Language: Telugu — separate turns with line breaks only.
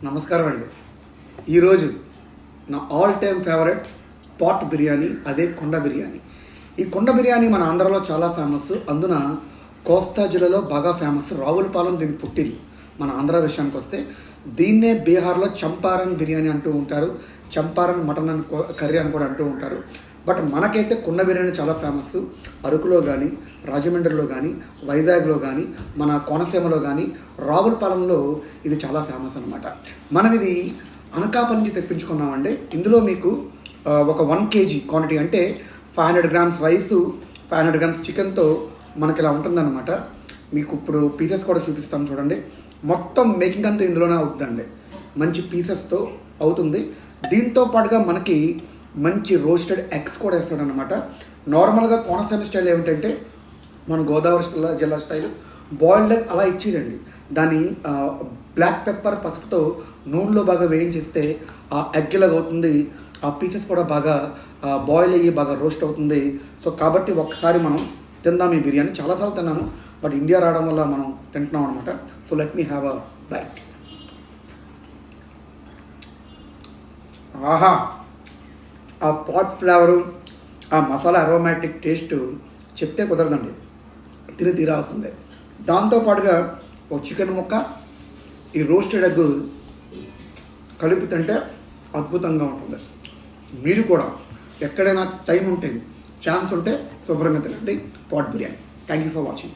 నమస్కారం అండి. ఈరోజు నా all time favourite pot biryani, అదే కుండ బిర్యానీ. ఈ కుండ బిర్యానీ మన ఆంధ్రాలో చాలా ఫేమస్. అందున కోస్తా జిల్లాలో బాగా ఫేమస్. రావులపాలెం దీని పుట్టిల్లు. మన ఆంధ్ర విషయానికి వస్తే దీన్నే బీహార్లో చంపారన్ బిర్యానీ అంటూ ఉంటారు, చంపారన్ మటన్ అని కర్రీ అని కూడా అంటూ ఉంటారు. బట్ మనకైతే కుండ బిర్యానీ చాలా ఫేమస్. అరకులో కానీ, రాజమండ్రిలో కానీ, వైజాగ్లో కానీ, మన కోనసీమలో కానీ, రావులపాలెంలో ఇది చాలా ఫేమస్ అనమాట. మనం ఇది అనకాపల్లి నుంచి తెప్పించుకున్నామండి. ఇందులో మీకు ఒక 1 kg క్వాంటిటీ అంటే 500 grams రైసు, 500 grams చికెన్తో మనకి ఇలా ఉంటుందన్నమాట. మీకు ఇప్పుడు పీసెస్ కూడా చూపిస్తాను చూడండి. మొత్తం మేకింగ్ అంతా ఇందులోనే అవుతుందండి. మంచి పీసెస్తో అవుతుంది. దీంతో పాటుగా మనకి మంచి రోస్టెడ్ ఎగ్స్ కూడా వేస్తాడనమాట. నార్మల్గా కోనసీమ స్టైల్ ఏమిటంటే మన గోదావరి జిల్లా స్టైల్ బాయిల్డ్ ఎగ్ అలా ఇచ్చిరండి. దాన్ని బ్లాక్ పెప్పర్ పసుపుతో నూనెలో బాగా వేయించేస్తే ఆ ఎగ్ ఇలాగ అవుతుంది. ఆ పీసెస్ కూడా బాగా బాయిల్ అయ్యి బాగా రోస్ట్ అవుతుంది. సో కాబట్టి ఒక్కసారి మనం తిందాం ఈ బిర్యానీ. చాలాసార్లు తిన్నాను, బట్ ఇండియా రావడం వల్ల మనం తింటున్నాం అనమాట. So let me have a bite. ఆహా, ఆ పాట్ ఫ్లేవరు, ఆ మసాలా అరోమాటిక్ టేస్ట్ చెప్తే కుదరదండి, తిని తీరాల్సిందే. దాంతోపాటుగా ఒక చికెన్ ముక్క, ఈ రోస్టెడ్ ఎగ్ కలిపి తింటే అద్భుతంగా ఉంటుంది. మీరు కూడా ఎక్కడైనా టైం ఉంటే, ఛాన్స్ ఉంటే శుభ్రంగా తినండి pot biryani. Thank you for watching.